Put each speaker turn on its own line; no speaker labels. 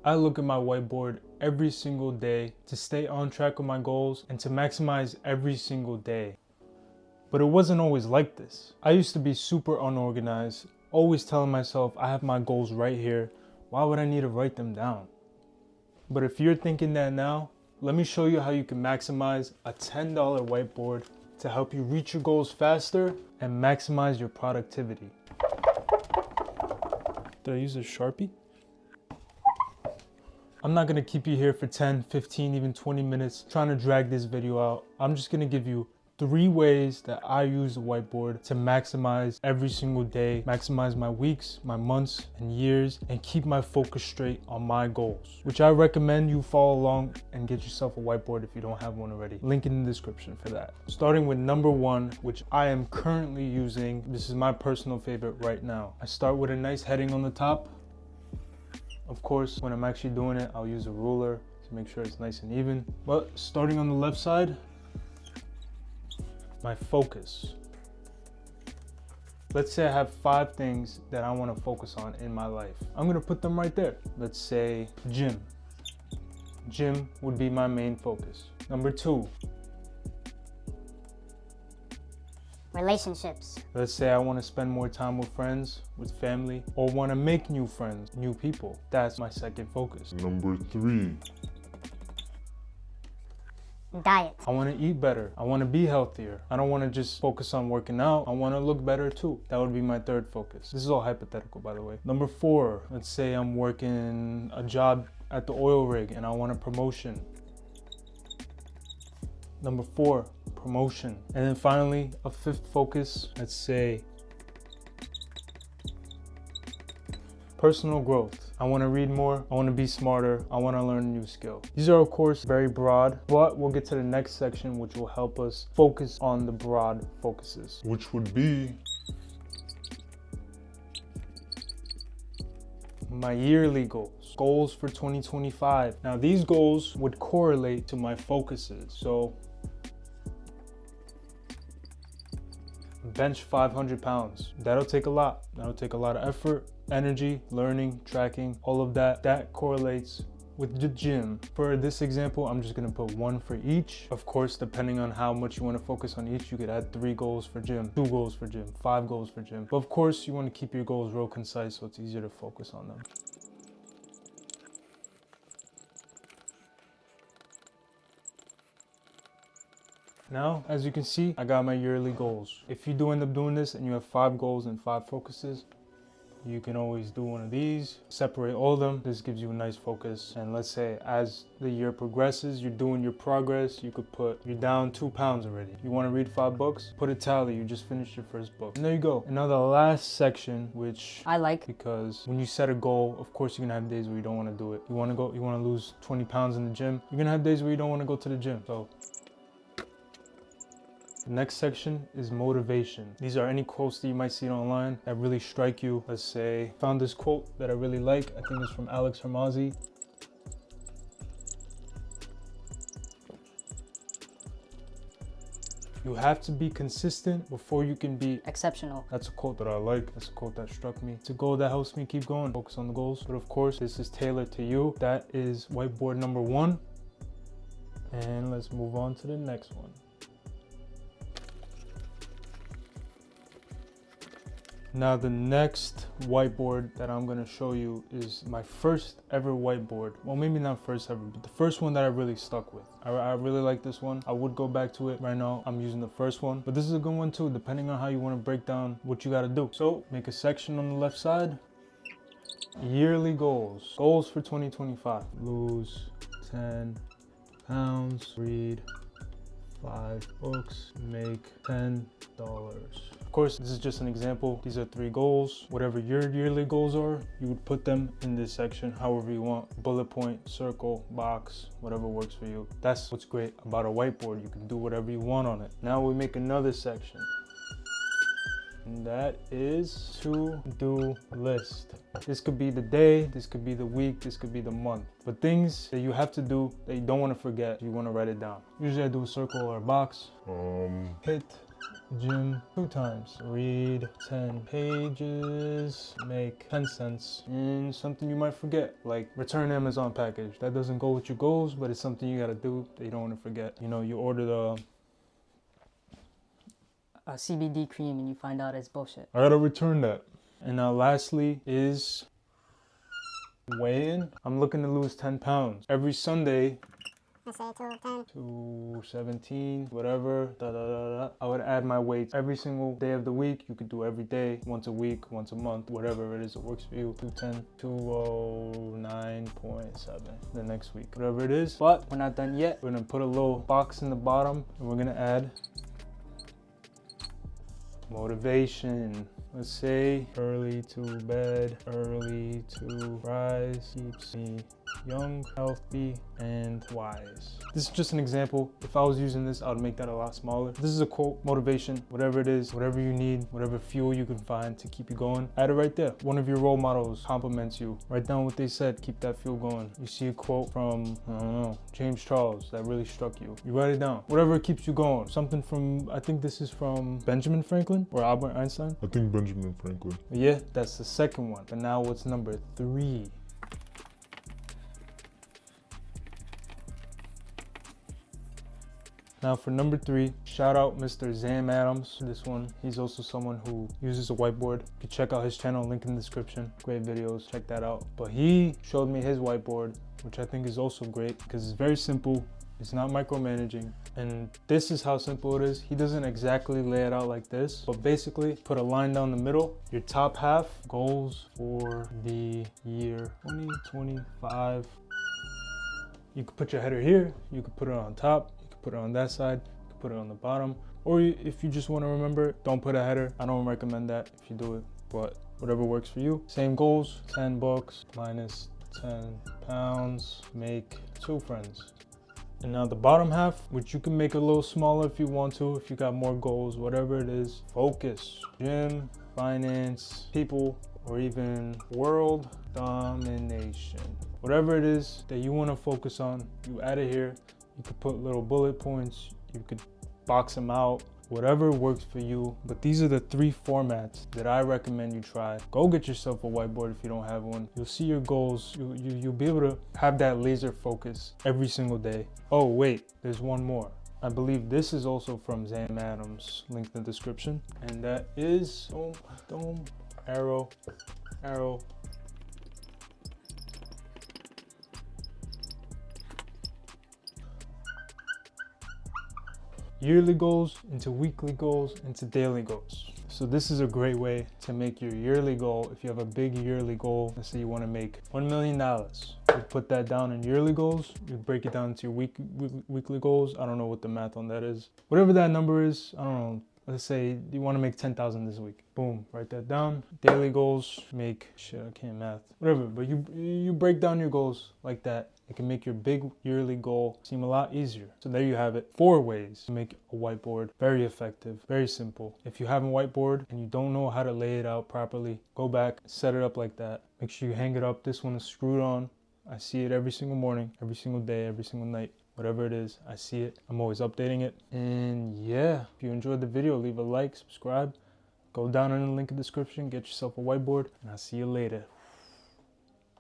I look at my whiteboard every single day to stay on track with my goals and to maximize every single day. But it wasn't always like this. I used to be super unorganized, always telling myself I have my goals right here. Why would I need to write them down? But if you're thinking that now, let me show you how you can maximize a $10 whiteboard to help you reach your goals faster and maximize your productivity. Did I use a Sharpie? I'm not gonna keep you here for 10, 15, even 20 minutes trying to drag this video out. I'm just gonna give you 3 ways that I use the whiteboard to maximize every single day, maximize my weeks, my months, and years, and keep my focus straight on my goals, which I recommend you follow along and get yourself a whiteboard if you don't have one already. Link in the description for that. Starting with number 1, which I am currently using. This is my personal favorite right now. I start with a nice heading on the top. Of course, when I'm actually doing it, I'll use a ruler to make sure it's nice and even. But starting on the left side, my focus. Let's say I have 5 things that I want to focus on in my life. I'm going to put them right there. Let's say gym. Gym would be my main focus. Number 2.
Relationships.
Let's say I want to spend more time with friends, with family, or want to make new friends, new people. That's my second focus.
Number 3.
Diet.
I want to eat better. I want to be healthier. I don't want to just focus on working out. I want to look better too. That would be my third focus. This is all hypothetical, by the way. Number 4, let's say I'm working a job at the oil rig and I want a promotion. Number 4, promotion. And then finally, a 5th focus, let's say personal growth. I want to read more, I want to be smarter, I want to learn a new skill. These are of course very broad, but we'll get to the next section which will help us focus on the broad focuses,
Which would be
my yearly goals. Goals for 2025. Now these goals would correlate to my focuses. So bench 500 pounds. That'll take a lot. That'll take a lot of effort, energy, learning, tracking, all of that. That correlates with the gym. For this example, I'm just gonna put 1 for each. Of course, depending on how much you wanna focus on each, you could add 3 goals for gym, 2 goals for gym, 5 goals for gym. But of course, you wanna keep your goals real concise so it's easier to focus on them. Now, as you can see, I got my yearly goals. If you do end up doing this and you have 5 goals and 5 focuses, you can always do one of these, separate all of them. This gives you a nice focus. And let's say as the year progresses, you're doing your progress, you could put, you're down 2 pounds already. You want to read 5 books? Put a tally, you just finished your first book. And there you go. And now the last section, which
I like,
because when you set a goal, of course you're gonna have days where you don't want to do it. You want to lose 20 pounds in the gym. You're gonna have days where you don't want to go to the gym. So the next section is motivation. These are any quotes that you might see online that really strike you. Let's say, found this quote that I really like. I think it's from Alex Hermazi. You have to be consistent before you can be
exceptional.
That's a quote that I like. That's a quote that struck me. It's a goal that helps me keep going. Focus on the goals. But of course, this is tailored to you. That is whiteboard number 1. And let's move on to the next one. Now the next whiteboard that I'm gonna show you is my first ever whiteboard. Well, maybe not first ever, but the first one that I really stuck with. I really like this one. I would go back to it. Right now, I'm using the first one, but this is a good one too, depending on how you wanna break down what you gotta do. So make a section on the left side. Yearly goals. Goals for 2025. Lose 10 pounds, read 5 books, make $10. Of course, this is just an example. These are 3 goals. Whatever your yearly goals are, you would put them in this section however you want. Bullet point, circle, box, whatever works for you. That's what's great about a whiteboard. You can do whatever you want on it. Now we make another section. And that is to-do list. This could be the day, this could be the week, this could be the month. But things that you have to do that you don't want to forget, you want to write it down. Usually I do a circle or a box. Hit Gym 2 times. Read 10 pages. Make 10 cents. And something you might forget, like return Amazon package. That doesn't go with your goals, but it's something you gotta do that you don't want to forget. You know, you order the
a CBD cream and you find out it's bullshit.
I gotta return that. And now lastly is weigh-in. I'm looking to lose 10 pounds. Every Sunday,
Let's say 210.
217, whatever, I would add my weights every single day of the week. You could do every day, once a week, once a month, whatever it is that works for you. 210, 209.7 the next week, whatever it is. But we're not done yet. We're gonna put a little box in the bottom and we're gonna add motivation. Let's say early to bed, early to rise keeps me young, healthy, and wise. This is just an example. If I was using this, I would make that a lot smaller. This is a quote, motivation, whatever it is, whatever you need, whatever fuel you can find to keep you going, add it right there. One of your role models compliments you. Write down what they said, keep that fuel going. You see a quote from, I don't know, James Charles that really struck you. You write it down. Whatever keeps you going. Something from, I think this is from Benjamin Franklin or Albert Einstein.
I think Benjamin Franklin.
Yeah, that's the second one. But now what's number 3? Now for number 3, shout out Mr. Zam Adams. This one, he's also someone who uses a whiteboard. You can check out his channel, link in the description. Great videos, check that out. But he showed me his whiteboard, which I think is also great because it's very simple. It's not micromanaging. And this is how simple it is. He doesn't exactly lay it out like this, but basically put a line down the middle. Your top half, goals for the year 2025. You could put your header here. You could put it on top. Put it on that side, you can put it on the bottom, or if you just want to remember, don't put a header. I don't recommend that if you do it, but whatever works for you. Same goals, 10 bucks minus 10 pounds, make 2 friends. And now the bottom half, which you can make a little smaller if you want to, if you got more goals, whatever it is, focus, gym, finance, people, or even world domination. Whatever it is that you want to focus on, you add it here. You could put little bullet points, you could box them out, whatever works for you. But these are the 3 formats that I recommend you try. Go get yourself a whiteboard if you don't have one. You'll see your goals. You'll be able to have that laser focus every single day. Oh wait, there's one more. I believe this is also from Zam Adams, linked in the description. And that is dome, arrow. Yearly goals into weekly goals into daily goals. So this is a great way to make your yearly goal. If you have a big yearly goal, let's say you want to make $1 million, you put that down in yearly goals. You break it down into your weekly goals. I don't know what the math on that is. Whatever that number is, I don't know. Let's say you want to make 10,000 this week. Boom, write that down. Daily goals, make, shit, I can't math. Whatever, but you break down your goals like that. It can make your big yearly goal seem a lot easier. So there you have it. 4 ways to make a whiteboard. Very effective, very simple. If you have a whiteboard and you don't know how to lay it out properly, go back, set it up like that. Make sure you hang it up. This one is screwed on. I see it every single morning, every single day, every single night. Whatever it is, I see it. I'm always updating it. And yeah, if you enjoyed the video, leave a like, subscribe. Go down in the link in the description, get yourself a whiteboard, and I'll see you later.